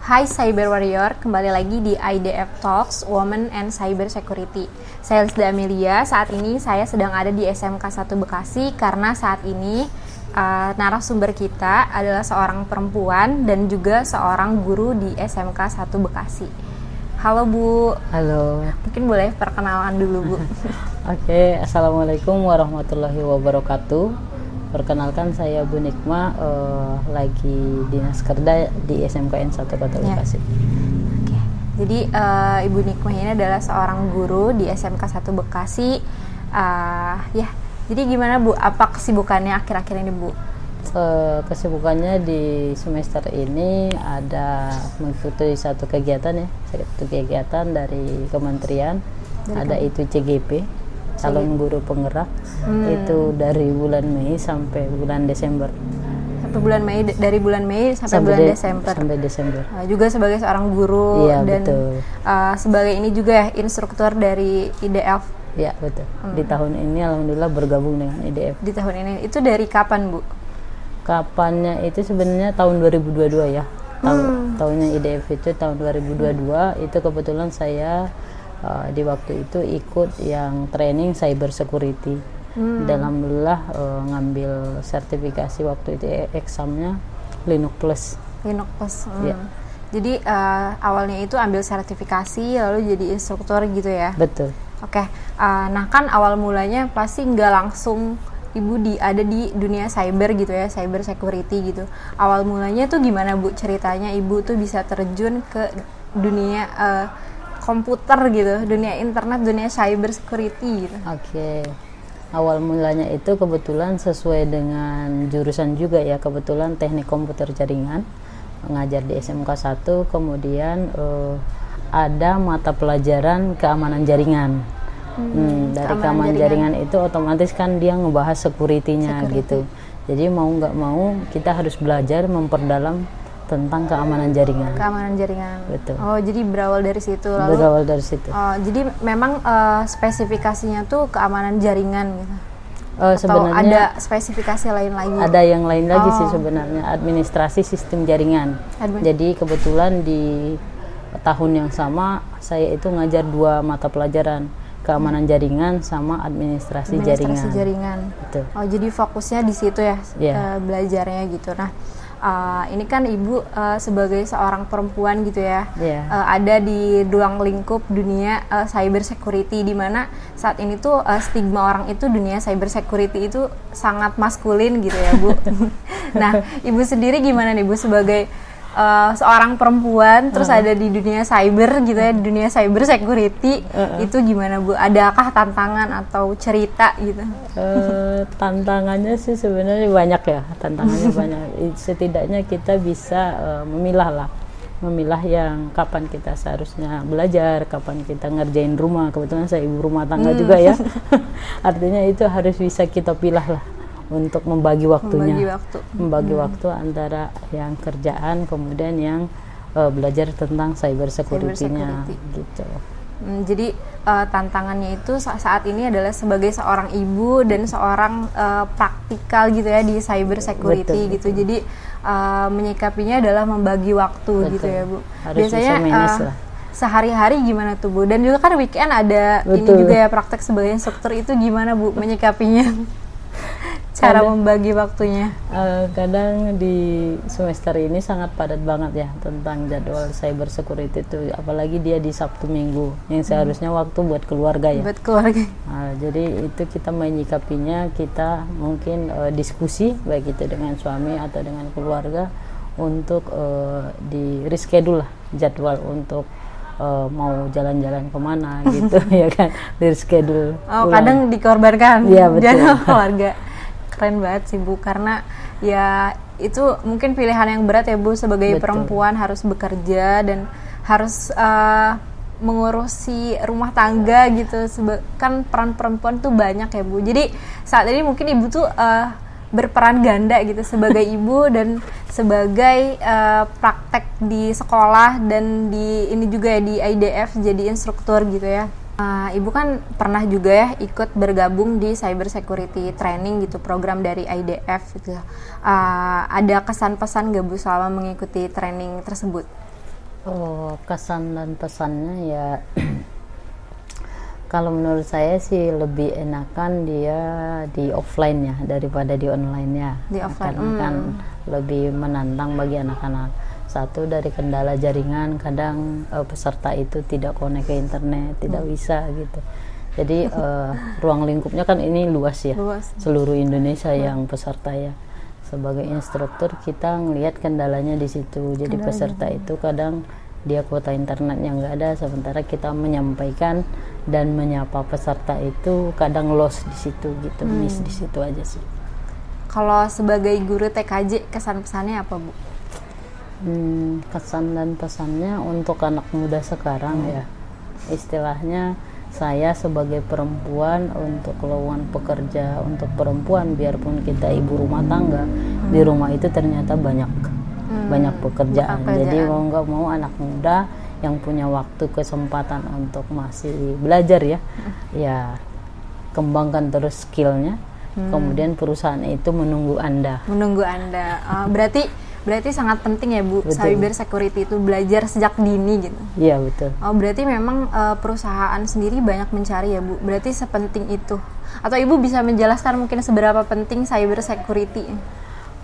Hai Cyber Warrior, kembali lagi di IDF Talks Women and Cyber Security. Saya Lisda Amelia, saat ini saya sedang ada di SMK 1 Bekasi karena saat ini narasumber kita adalah seorang perempuan dan juga seorang guru di SMK 1 Bekasi. Halo Bu. Halo. Mungkin boleh perkenalan dulu Bu. Oke, Assalamualaikum warahmatullahi wabarakatuh. Perkenalkan saya Bu Nikma, lagi dinas kerja di SMKN 1 Kota Bekasi. Oke. Jadi Ibu Nikma ini adalah seorang guru di SMK 1 Bekasi. Jadi gimana Bu? Apa kesibukannya akhir-akhir ini Bu? Kesibukannya di semester ini ada mengikuti satu kegiatan dari kementerian. Ada itu CGP, calon guru penggerak. Itu dari bulan Mei sampai bulan Desember. Dari bulan Mei sampai bulan Desember. Sampai Desember. Juga sebagai seorang guru dan betul. Sebagai ini juga ya instruktur dari IDF. Ya betul. Di tahun ini alhamdulillah bergabung dengan IDF. Di tahun ini itu dari kapan Bu? Kapannya itu sebenarnya tahun 2022 ya. Tahunnya IDF itu tahun 2022. Itu kebetulan saya di waktu itu ikut yang training cyber security. Dan alhamdulillah ngambil sertifikasi waktu itu examnya Linux Plus. Linux Plus. Ya. Jadi awalnya itu ambil sertifikasi lalu jadi instruktur gitu ya. Betul. Oke. Nah kan awal mulanya pasti nggak langsung Ibu ada di dunia cyber gitu ya, cyber security gitu. Awal mulanya tuh gimana Bu ceritanya Ibu tuh bisa terjun ke dunia komputer gitu, dunia internet, dunia cyber security gitu. Oke. Awal mulanya itu kebetulan sesuai dengan jurusan juga ya, kebetulan teknik komputer jaringan, ngajar di SMK 1, kemudian ada mata pelajaran keamanan jaringan. Dari keamanan jaringan itu otomatis kan dia ngebahas security-nya gitu. Jadi mau nggak mau kita harus belajar memperdalam tentang keamanan jaringan. Keamanan jaringan. Betul. Oh, jadi berawal dari situ lalu. Berawal dari situ. Jadi memang spesifikasinya tuh keamanan jaringan gitu. Sebenarnya ada spesifikasi lain lagi. Ada yang lain lagi sih sebenarnya, administrasi sistem jaringan. Jadi kebetulan di tahun yang sama saya itu ngajar 2 mata pelajaran, keamanan jaringan sama administrasi jaringan. Betul. Oh, jadi fokusnya di situ ya, belajarnya gitu. Nah, ini kan Ibu sebagai seorang perempuan gitu ya, ada di ruang lingkup dunia cyber security, di mana saat ini tuh stigma orang itu dunia cyber security itu sangat maskulin gitu ya Bu. Nah, Ibu sendiri gimana nih Bu sebagai seorang perempuan terus ada di dunia cyber gitu ya, dunia cyber security itu gimana Bu? Adakah tantangan atau cerita gitu? Tantangannya sih sebenarnya banyak ya, banyak. Setidaknya kita bisa memilah yang kapan kita seharusnya belajar, kapan kita ngerjain rumah. Kebetulan saya ibu rumah tangga juga ya. Artinya itu harus bisa kita pilah lah untuk membagi waktunya, membagi waktu antara yang kerjaan kemudian yang belajar tentang cyber security-nya gitu. Jadi tantangannya itu saat ini adalah sebagai seorang ibu dan seorang praktikal gitu ya di cyber security gitu. Jadi menyikapinya adalah membagi waktu gitu ya Bu. Harus biasanya bisa manage lah. Sehari-hari gimana tuh Bu? Dan juga kan weekend ada ini juga ya praktek sebagai instruktur, itu gimana Bu menyikapinya? Cara membagi waktunya. Kadang di semester ini sangat padat banget ya tentang jadwal cyber security itu, apalagi dia di Sabtu Minggu yang seharusnya waktu buat keluarga ya. Buat keluarga. Jadi itu kita menyikapinya, kita mungkin diskusi baik itu dengan suami atau dengan keluarga untuk di reschedule lah jadwal untuk mau jalan-jalan kemana gitu ya kan, di reschedule. Kadang dikorbankan jadwal keluarga. Keren banget sih Bu, karena ya itu mungkin pilihan yang berat ya Bu sebagai perempuan, harus bekerja dan harus mengurusi rumah tangga gitu. Kan peran perempuan tuh banyak ya Bu. Jadi saat ini mungkin Ibu tuh berperan ganda gitu sebagai ibu dan sebagai praktek di sekolah dan di ini juga ya di IDF jadi instruktur gitu ya. Ibu kan pernah juga ya ikut bergabung di cyber security training gitu, program dari IDF gitu. Ada kesan pesan gak Bu selama mengikuti training tersebut? Kesan dan pesannya ya kalau menurut saya sih lebih enakan dia di offline ya daripada di online ya. Di offline kan lebih menantang bagi anak-anak. Satu dari kendala jaringan, kadang peserta itu tidak connect ke internet, tidak bisa gitu. Jadi ruang lingkupnya kan ini luas ya, seluruh Indonesia yang peserta ya. Sebagai instruktur kita ngelihat kendalanya di situ. Jadi peserta itu kadang dia kuota internetnya nggak ada, sementara kita menyampaikan dan menyapa peserta itu kadang lost di situ gitu, miss di situ aja sih. Kalau sebagai guru TKJ kesan pesannya apa Bu? Kesan dan pesannya untuk anak muda sekarang ya, istilahnya saya sebagai perempuan untuk lowongan pekerja untuk perempuan, biarpun kita ibu rumah tangga, di rumah itu ternyata banyak pekerjaan. Jadi mau nggak mau anak muda yang punya waktu kesempatan untuk masih belajar ya, ya kembangkan terus skillnya. Kemudian perusahaan itu menunggu Anda. Berarti sangat penting ya Bu, cyber security itu belajar sejak dini gitu. Iya betul. Berarti memang perusahaan sendiri banyak mencari ya Bu. Berarti sepenting itu. Atau Ibu bisa menjelaskan mungkin seberapa penting cyber security?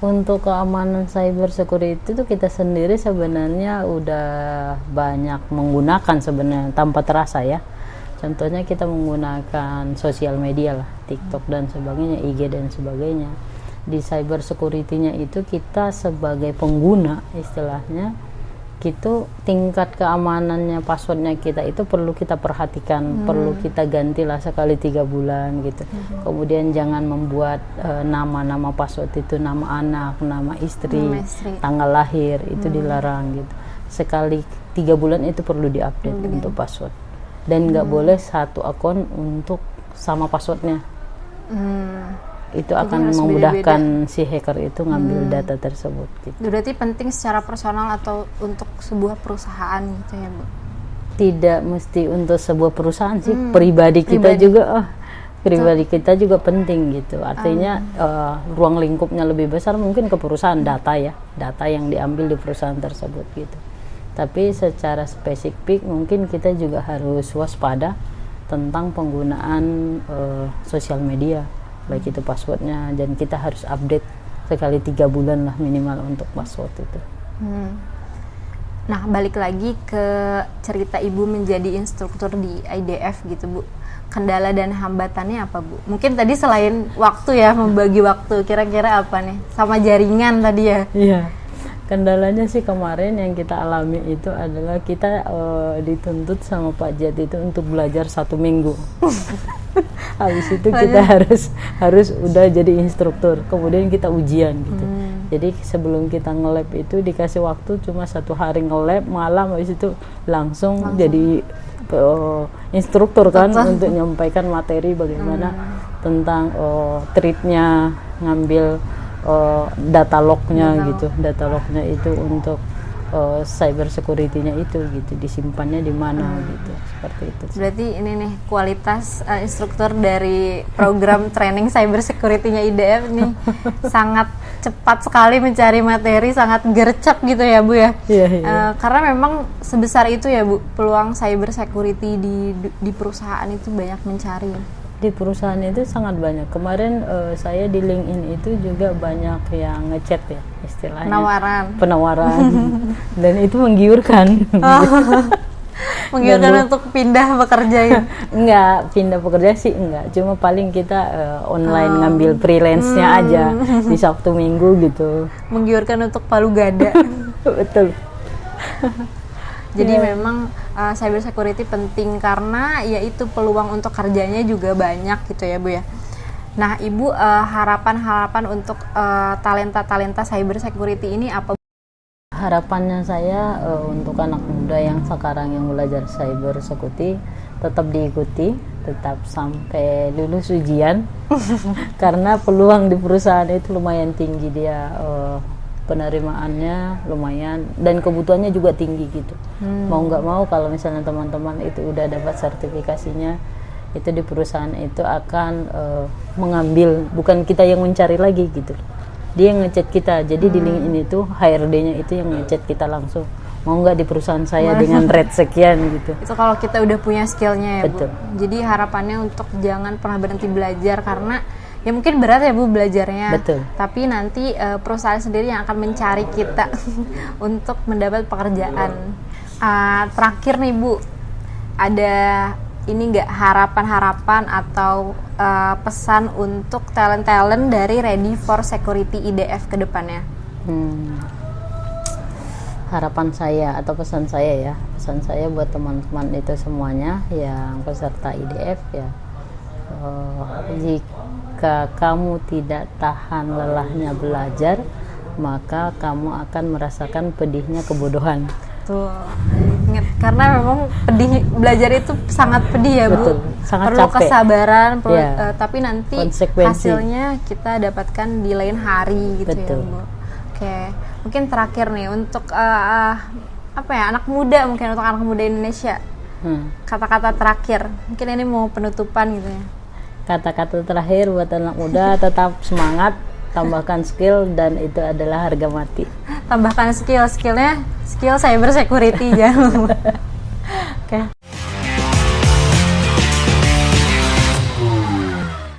Untuk keamanan cyber security itu kita sendiri sebenarnya udah banyak menggunakan sebenarnya tanpa terasa ya. Contohnya kita menggunakan sosial media lah, TikTok dan sebagainya, IG dan sebagainya. Di cyber security-nya itu kita sebagai pengguna istilahnya gitu, tingkat keamanannya passwordnya kita itu perlu kita perhatikan, perlu kita gantilah sekali 3 bulan gitu. Kemudian jangan membuat nama-nama password itu nama anak, nama istri, tanggal lahir, itu dilarang gitu. Sekali 3 bulan itu perlu diupdate untuk password, dan nggak boleh satu akun untuk sama passwordnya. Itu akan memudahkan si hacker itu ngambil data tersebut gitu. Berarti penting secara personal atau untuk sebuah perusahaan gitu ya Bu? Tidak mesti untuk sebuah perusahaan sih, pribadi kita juga kita juga penting gitu. Artinya ruang lingkupnya lebih besar mungkin ke perusahaan, data yang diambil di perusahaan tersebut gitu. Tapi secara spesifik mungkin kita juga harus waspada tentang penggunaan sosial media, baik itu passwordnya, dan kita harus update sekali 3 bulan lah minimal untuk password itu. Nah balik lagi ke cerita Ibu menjadi instruktur di IDF gitu Bu, kendala dan hambatannya apa Bu? Mungkin tadi selain waktu ya, membagi waktu, kira-kira apa nih? Sama jaringan tadi ya? Iya, kendalanya sih kemarin yang kita alami itu adalah kita dituntut sama Pak Jat itu untuk belajar 1 minggu. Habis itu kita harus udah jadi instruktur, kemudian kita ujian gitu. Jadi sebelum kita nge-lab itu dikasih waktu cuma 1 hari nge-lab, malam habis itu langsung jadi instruktur kan, untuk menyampaikan materi bagaimana tentang treatnya, ngambil data lognya gitu, data lognya itu untuk cyber security-nya itu gitu, disimpannya di mana gitu, seperti itu. Berarti ini nih kualitas instruktur dari program training cyber security-nya IDF nih sangat cepat sekali mencari materi, sangat gercep gitu ya Bu ya. Karena memang sebesar itu ya Bu peluang cyber security di perusahaan itu banyak mencari. Di perusahaan itu sangat banyak. Kemarin saya di LinkedIn itu juga banyak yang ngechat ya istilahnya. Penawaran. Dan itu menggiurkan. Menggiurkan untuk pindah bekerja ya? Enggak, pindah bekerja sih enggak. Cuma paling kita online ngambil freelance-nya aja di Sabtu Minggu gitu. Menggiurkan untuk palu gada. Betul. Jadi memang cyber security penting karena yaitu peluang untuk kerjanya juga banyak gitu ya Bu ya. Nah Ibu harapan-harapan untuk talenta-talenta cyber security ini apa? Harapannya saya untuk anak muda yang sekarang yang belajar cyber security tetap diikuti, tetap sampai lulus ujian karena peluang di perusahaan itu lumayan tinggi dia. Penerimaannya lumayan dan kebutuhannya juga tinggi gitu. Mau nggak mau kalau misalnya teman-teman itu udah dapat sertifikasinya, itu di perusahaan itu akan mengambil, bukan kita yang mencari lagi gitu, dia yang ngechat kita. Jadi di LinkedIn itu HRD-nya itu yang ngechat kita langsung, mau nggak di perusahaan saya dengan rate sekian gitu. Itu kalau kita udah punya skillnya ya Betul. Bu. Jadi harapannya untuk jangan pernah berhenti belajar, karena ya mungkin berat ya Bu belajarnya. Betul. Tapi nanti perusahaan sendiri yang akan mencari kita untuk mendapat pekerjaan. Terakhir nih Bu, ada ini nggak harapan-harapan atau pesan untuk talent-talent dari Ready for Security IDF ke depannya? Harapan saya atau pesan saya buat teman-teman itu semuanya yang peserta IDF ya, jika kamu tidak tahan lelahnya belajar, maka kamu akan merasakan pedihnya kebodohan. Tuh, ingat, karena memang pedih, belajar itu sangat pedih ya Bu. Betul, sangat perlu capek. Kesabaran, tapi nanti konsekuensi. hasilnya kita dapatkan di lain hari gitu. Betul. Ya Bu. Oke, mungkin terakhir nih untuk anak muda, mungkin untuk anak muda Indonesia, kata-kata terakhir, mungkin ini mau penutupan gitu ya. Kata-kata terakhir buat anak muda, tetap semangat, tambahkan skill, dan itu adalah harga mati. Tambahkan skill cyber security jangan lupa.